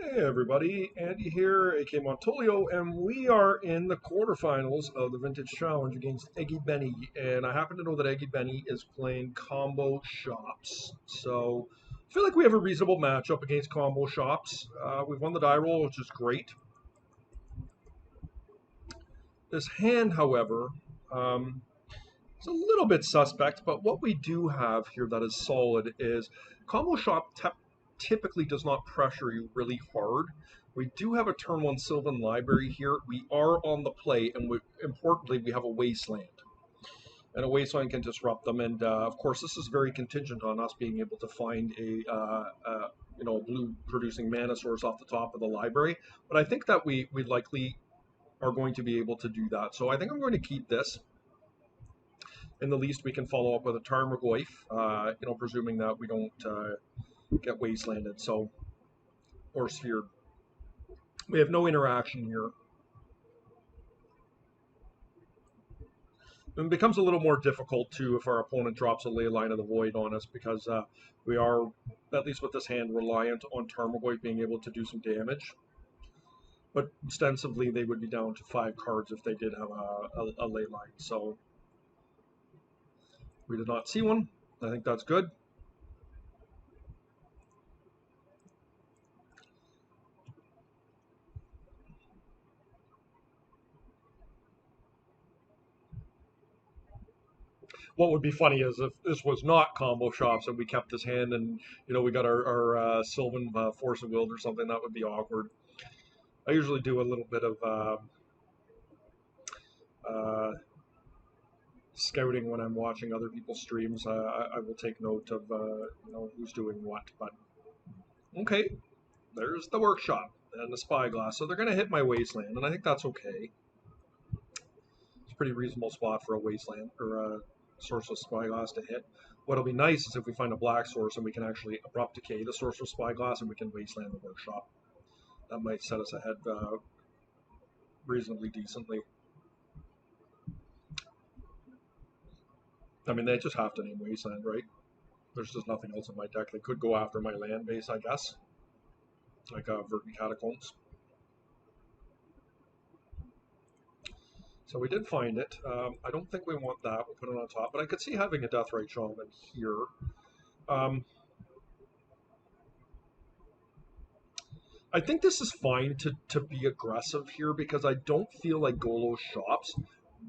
Hey everybody, Andy here, aka Montolio, and we are in the quarterfinals of the Vintage Challenge against Eggy Benny. And I happen to know that Eggy Benny is playing Combo Shops. So I feel like we have a reasonable matchup against Combo Shops. We've won the die roll, which is great. This hand, however, um, is a little bit suspect, but what we do have here that is solid is Combo Shop typically does not pressure you really hard. We do have a turn one Sylvan Library here. We are on the play, and importantly, we have a Wasteland. And a Wasteland can disrupt them, and of course, this is very contingent on us being able to find a blue producing mana source off the top of the library. But I think that we likely are going to be able to do that. So I think I'm going to keep this. In the least, we can follow up with a Tarmogoyf, presuming that we don't get wastelanded. So, or sphere. We have no interaction here. And it becomes a little more difficult too if our opponent drops a Leyline of the Void on us because we are, at least with this hand, reliant on Tarmogoyf being able to do some damage. But ostensibly, they would be down to 5 cards if they did have a Leyline. So we did not see one. I think that's good. What would be funny is if this was not Combo Shops and we kept this hand and we got our Sylvan Force of Will or something. That would be awkward. I usually do a little bit of uh, scouting when I'm watching other people's streams. I will take note of who's doing what. But okay, there's the workshop and the spyglass. So they're going to hit my wasteland, and I think that's okay. It's a pretty reasonable spot for a wasteland or a sourceless spyglass to hit. What'll be nice is if we find a black source and we can actually abrupt decay the sourceless spyglass and we can wasteland the workshop. That might set us ahead reasonably decently. I mean, they just have to name wasteland, right? There's just nothing else in my deck. They could go after my land base, I guess, like Verdant Catacombs. So we did find it. I don't think we want that. We'll put it on top. But I could see having a Deathrite Shaman here. Um, I think this is fine to be aggressive here because I don't feel like Golo Shops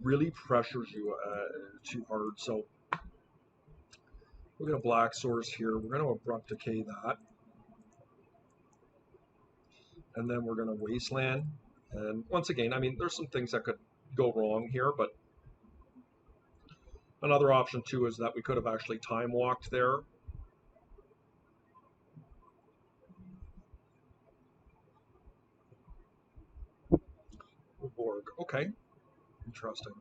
really pressures you too hard. So we're going to Black Source here. We're going to Abrupt Decay that. And then we're going to Wasteland. And once again, I mean, there's some things that could go wrong here, but another option too is that we could have actually time walked there. Borg. Okay. Interesting.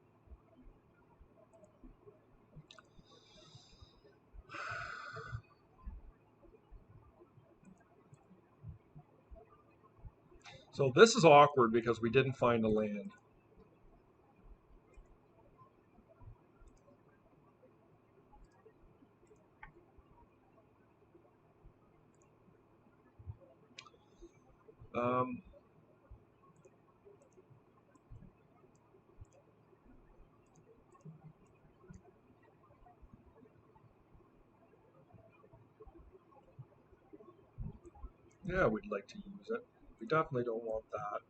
So this is awkward because we didn't find a land. Um, yeah, we'd like to use it. We definitely don't want that.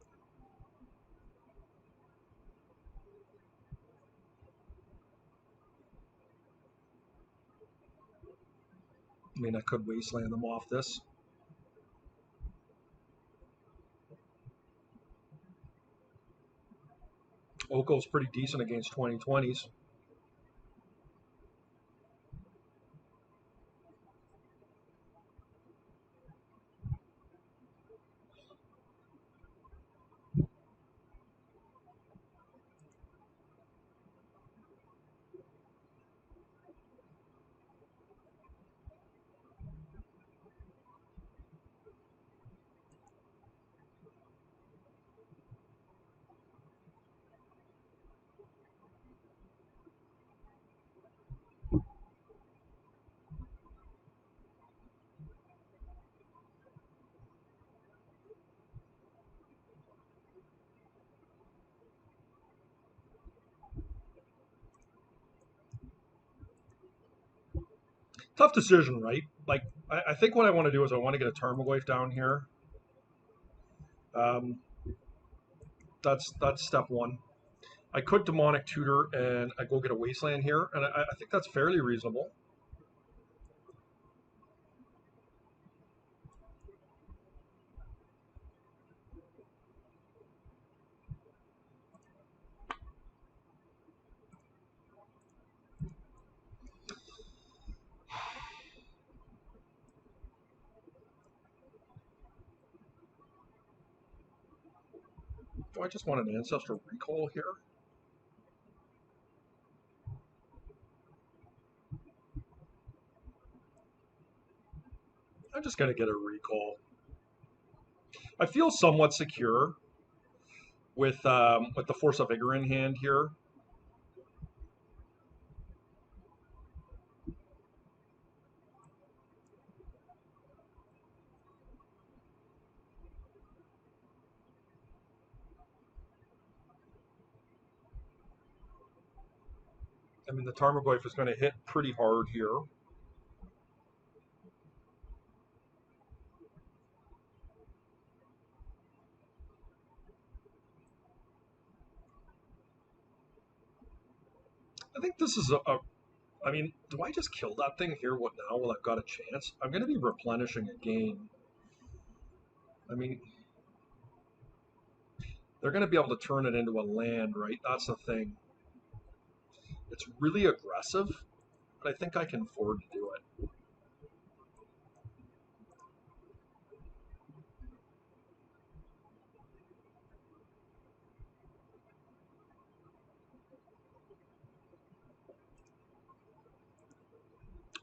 I mean, I could wasteland them off this. Oko's pretty decent against 2020s. Tough decision, right? Like, I think what I want to do is I want to get a Tarmogoyf down here. Um, that's step one. I could Demonic Tutor and I go get a Wasteland here, and I think that's fairly reasonable. Do I just want an Ancestral Recall here? I'm just going to get a Recall. I feel somewhat secure with the Force of Vigor in hand here. I mean, the Tarmogoyf is going to hit pretty hard here. I think this is I mean, do I just kill that thing here? What now? Well, I've got a chance. I'm going to be replenishing again. I mean, they're going to be able to turn it into a land, right? That's the thing. It's really aggressive, but I think I can afford to do it.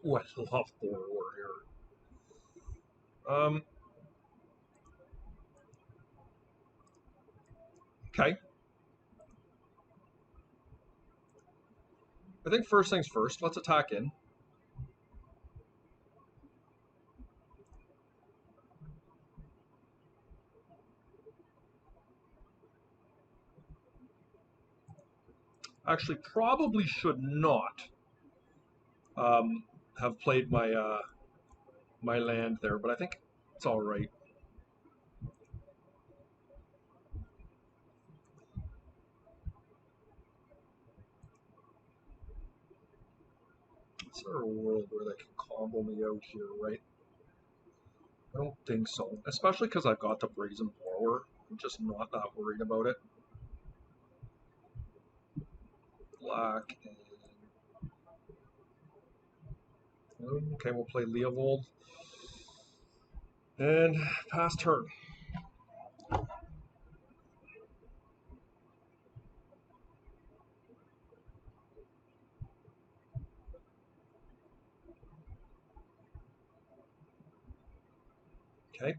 Oh, I love Thor Warrior. Okay. I think first things first, let's attack in. Actually, probably should not um, have played my land there, but I think it's all right. Is there a world where they can combo me out here, right? I don't think so. Especially because I've got the Brazen Blower. I'm just not that worried about it. Black and... Okay, we'll play Leovold. And pass turn. Okay.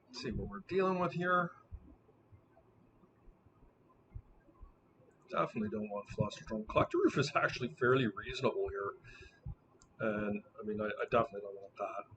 Let's see what we're dealing with here. Definitely don't want Flusterstone. Collector Roof is actually fairly reasonable here. And, I mean, I definitely don't want that.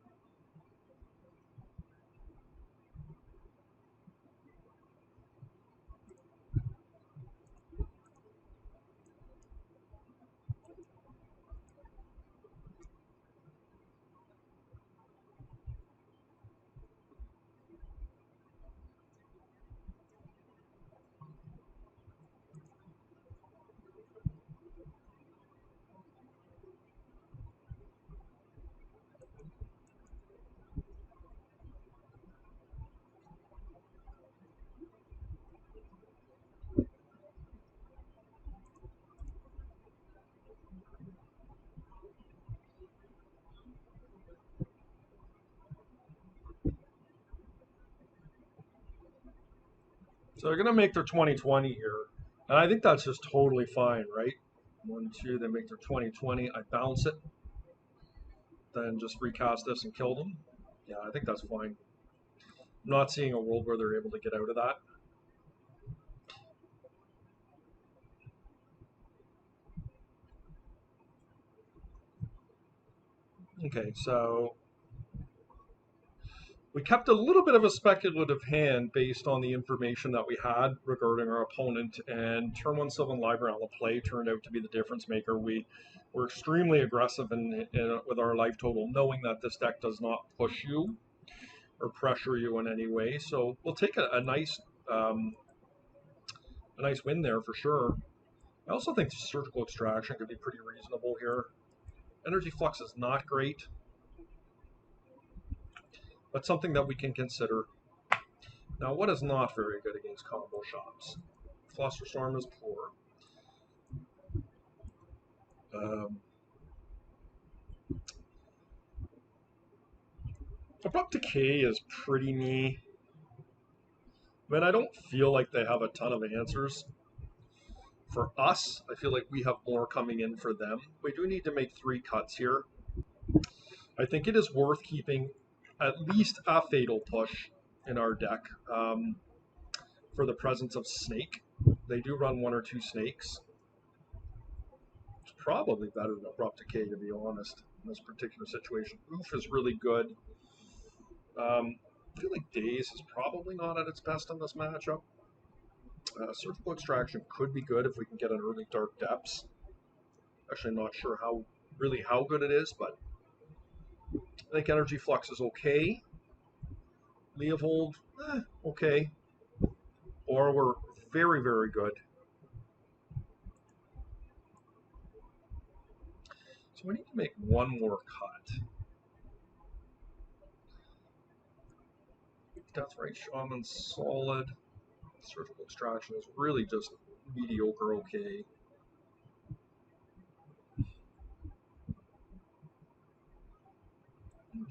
So they're going to make their 2020 here. And I think that's just totally fine, right? 1, 2, they make their 2020. I bounce it. Then just recast this and kill them. Yeah, I think that's fine. I'm not seeing a world where they're able to get out of that. Okay, so we kept a little bit of a speculative hand based on the information that we had regarding our opponent, and turn one Sylvan Library on the play turned out to be the difference maker. We were extremely aggressive with our life total, knowing that this deck does not push you or pressure you in any way. So we'll take um, a nice win there for sure. I also think Surgical Extraction could be pretty reasonable here. Energy Flux is not great, but something that we can consider. Now, what is not very good against combo shops? Flusterstorm is poor. Um, Abrupt Decay is pretty me. I mean, I don't feel like they have a ton of answers. For us, I feel like we have more coming in for them. We do need to make 3 cuts here. I think it is worth keeping at least a Fatal Push in our deck for the presence of Snake. They do run 1 or 2 Snakes. It's probably better than Abrupt Decay, to be honest, in this particular situation. Oof is really good. I feel like Daze is probably not at its best in this matchup. Surgical Extraction could be good if we can get an early Dark Depths. Actually, I'm not sure how good it is, but I think Energy Flux is okay. Leovold, okay. Or we're very, very good. So we need to make one more cut. Deathrite Shaman solid. Surgical Extraction is really just mediocre okay.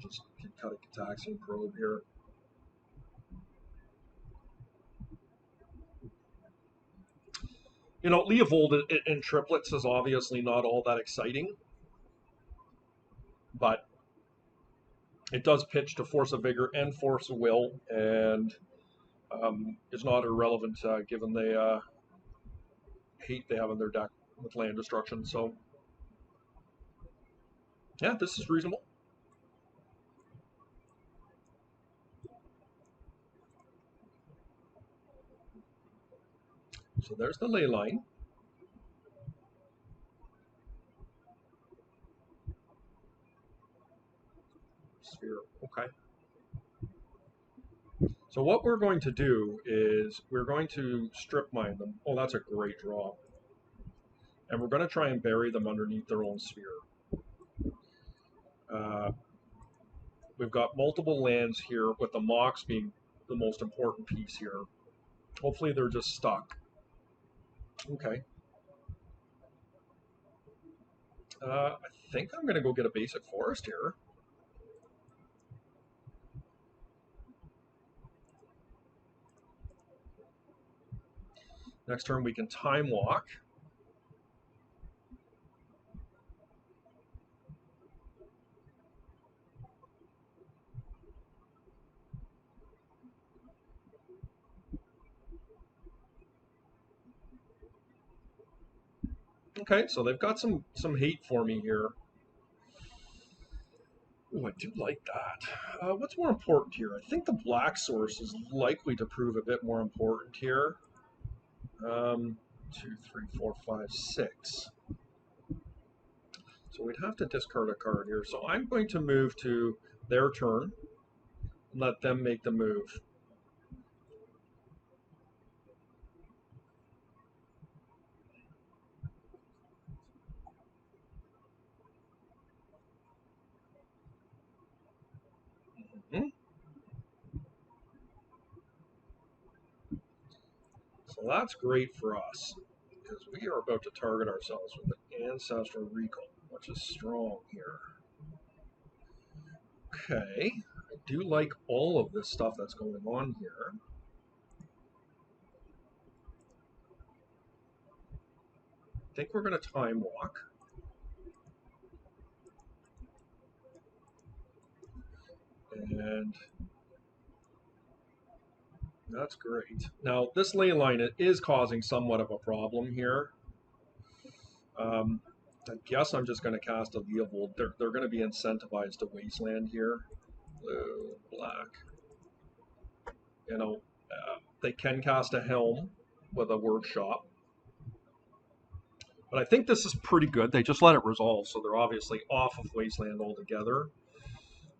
Just cut a Cataxian Probe here. You know, Leovold in triplets is obviously not all that exciting, but it does pitch to Force of Vigor and Force of Will, and is not irrelevant given the hate they have in their deck with land destruction. So, yeah, this is reasonable. So there's the ley line. Sphere, okay. So what we're going to do is we're going to strip mine them. Oh, that's a great draw. And we're going to try and bury them underneath their own sphere. We've got multiple lands here, with the Mox being the most important piece here. Hopefully they're just stuck. Okay. I think I'm going to go get a basic forest here. Next turn we can Time Walk. Okay, so they've got some hate for me here. Oh, I do like that. What's more important here? I think the black source is likely to prove a bit more important here. 2, 3, 4, 5, 6. So we'd have to discard a card here. So I'm going to move to their turn and let them make the move. Mm-hmm. So that's great for us, because we are about to target ourselves with an Ancestral Recall, which is strong here. Okay, I do like all of this stuff that's going on here. I think we're going to Time Walk. And that's great. Now, this ley line is causing somewhat of a problem here. I guess I'm just going to cast a Leovold. They're going to be incentivized to Wasteland here. Blue, black. You know, they can cast a Helm with a Workshop. But I think this is pretty good. They just let it resolve, so they're obviously off of Wasteland altogether.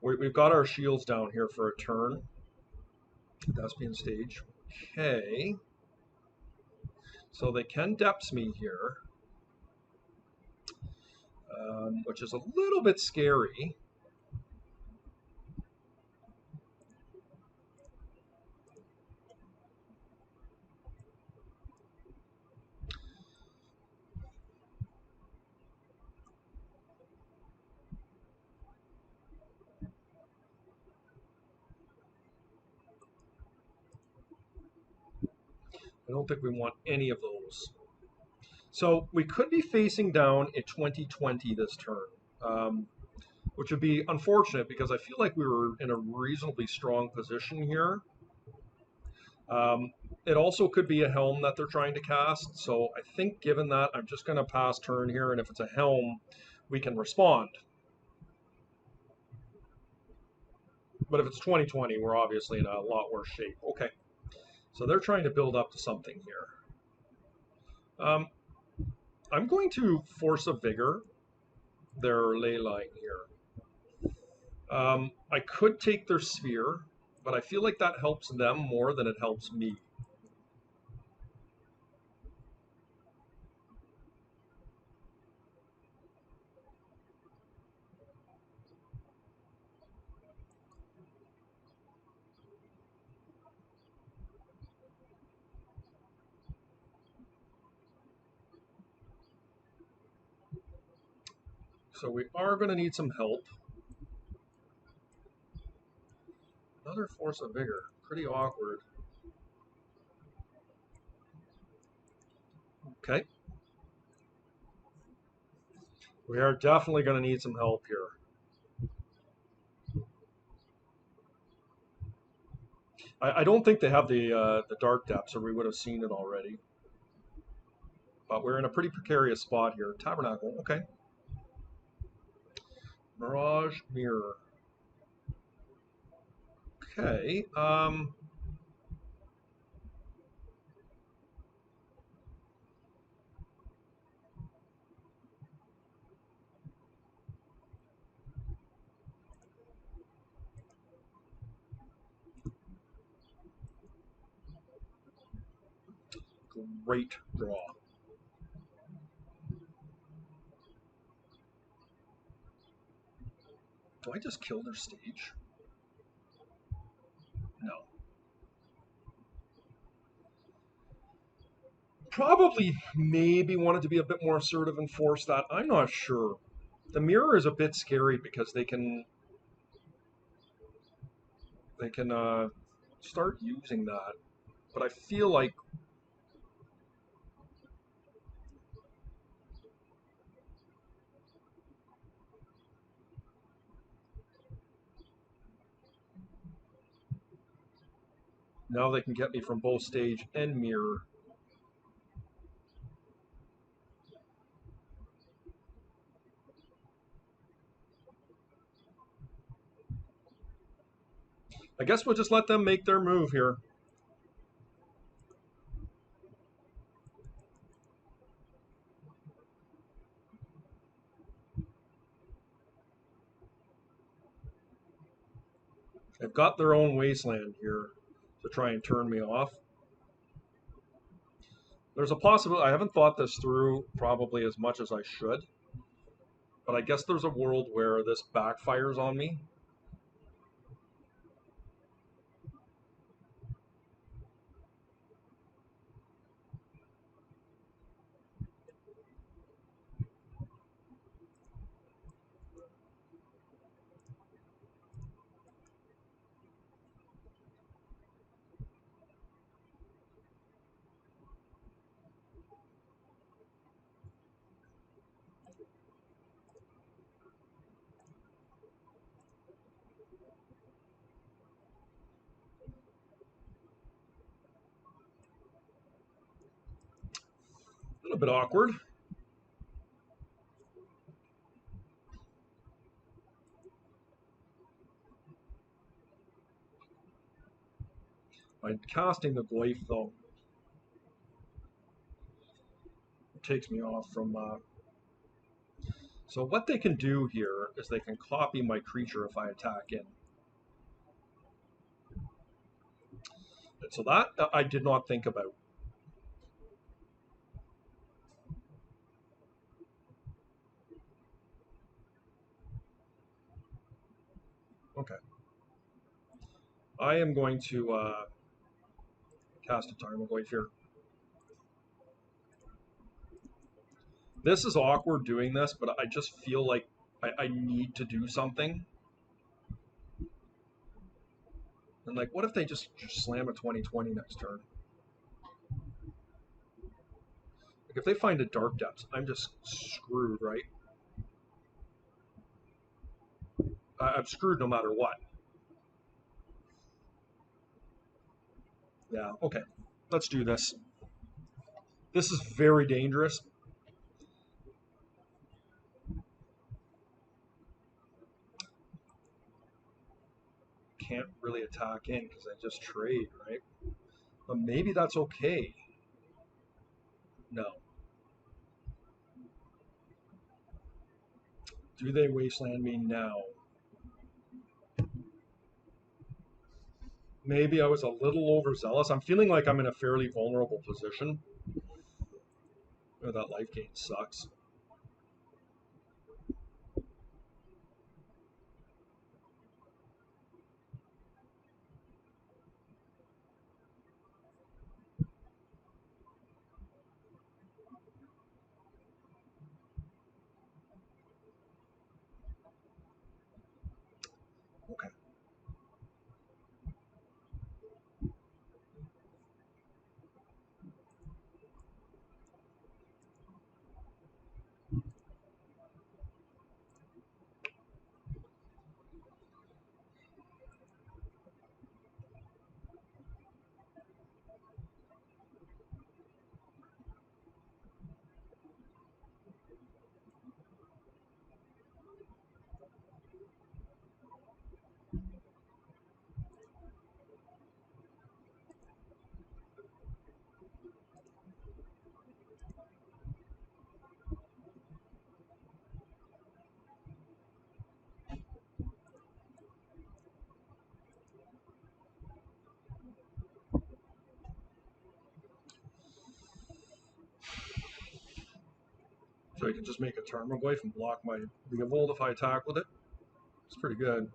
We've got our shields down here for a turn. Thespian Stage. Okay. So they can Depths me here, which is a little bit scary. I don't think we want any of those. So we could be facing down a 2020 this turn, which would be unfortunate because I feel like we were in a reasonably strong position here. It also could be a Helm that they're trying to cast, so I think given that, I'm just going to pass turn here, and if it's a Helm, we can respond. But if it's 2020, we're obviously in a lot worse shape. Okay, so they're trying to build up to something here. I'm going to Force of Vigor their ley line here. I could take their Sphere, but I feel like that helps them more than it helps me. So we are going to need some help. Another Force of Vigor. Pretty awkward. Okay. We are definitely going to need some help here. I don't think they have the Dark Depths, or we would have seen it already. But we're in a pretty precarious spot here. Tabernacle, okay. Mirage, Mirror. Okay. Great draw. Do I just kill their stage? No. Probably maybe wanted to be a bit more assertive and force that. I'm not sure. The mirror is a bit scary because they can start using that. But I feel like now they can get me from both stage and mirror. I guess we'll just let them make their move here. They've got their own wasteland here to try and turn me off. There's a possibility, I haven't thought this through probably as much as I should, but I guess there's a world where this backfires on me. A little bit awkward. By casting the Glyph, though, it takes me off from. So what they can do here is they can copy my creature if I attack in. And so that I did not think about. Okay. I am going to cast a Tarmogoyf here. This is awkward doing this, but I just feel like I need to do something. And like, what if they just slam a 20/20 next turn? Like, if they find a Dark Depths, I'm just screwed, right? I'm screwed no matter what. Yeah, okay. Let's do this. This is very dangerous. Can't really attack in because I just trade, right? But maybe that's okay. No. Do they wasteland me now? Maybe I was a little overzealous. I'm feeling like I'm in a fairly vulnerable position. Oh, that life gain sucks. Okay. So I can just make a Tarmogoyf and block my Leovold if I attack with it. It's pretty good.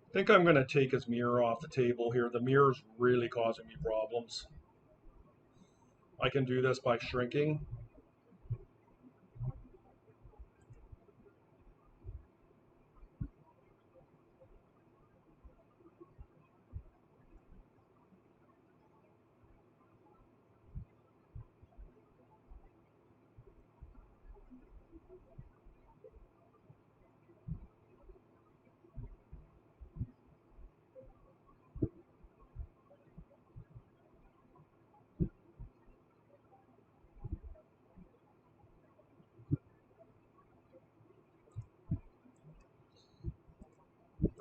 I think I'm going to take his mirror off the table here. The mirror's really causing me problems. I can do this by shrinking.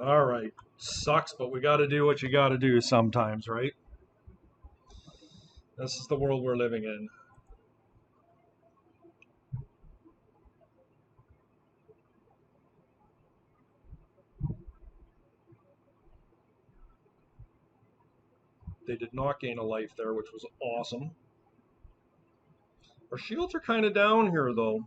All right. Sucks, but we got to do what you got to do sometimes, right? This is the world we're living in. They did not gain a life there, which was awesome. Our shields are kind of down here, though.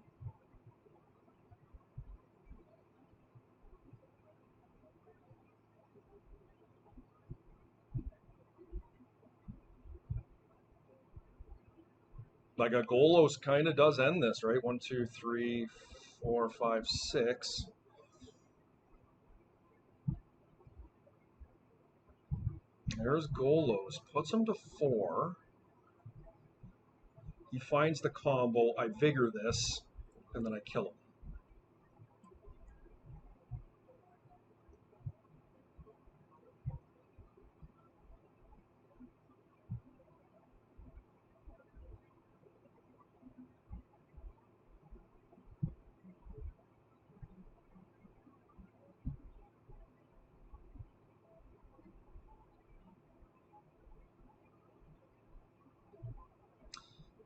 Like a Golos kind of does end this, right? 1, 2, 3, 4, 5, 6. There's Golos. Puts him to 4. He finds the combo. I vigor this, and then I kill him.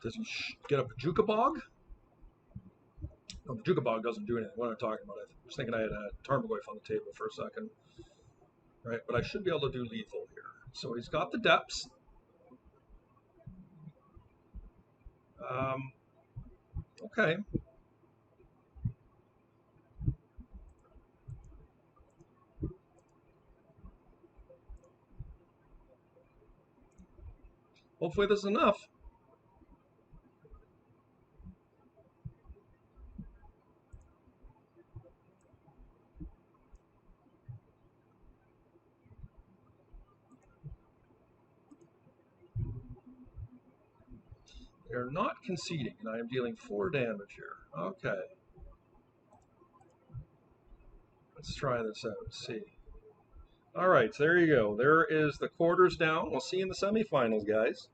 Does he get a Pajukabog? No, Pajukabog doesn't do anything. What am I talking about? I was thinking I had a Tarmogoyf on the table for a second. Right, but I should be able to do lethal here. So he's got the depths. Okay. Hopefully this is enough. They're not conceding, and I am dealing 4 damage here. Okay. Let's try this out. See. All right, so there you go. There is the quarters down. We'll see you in the semifinals, guys.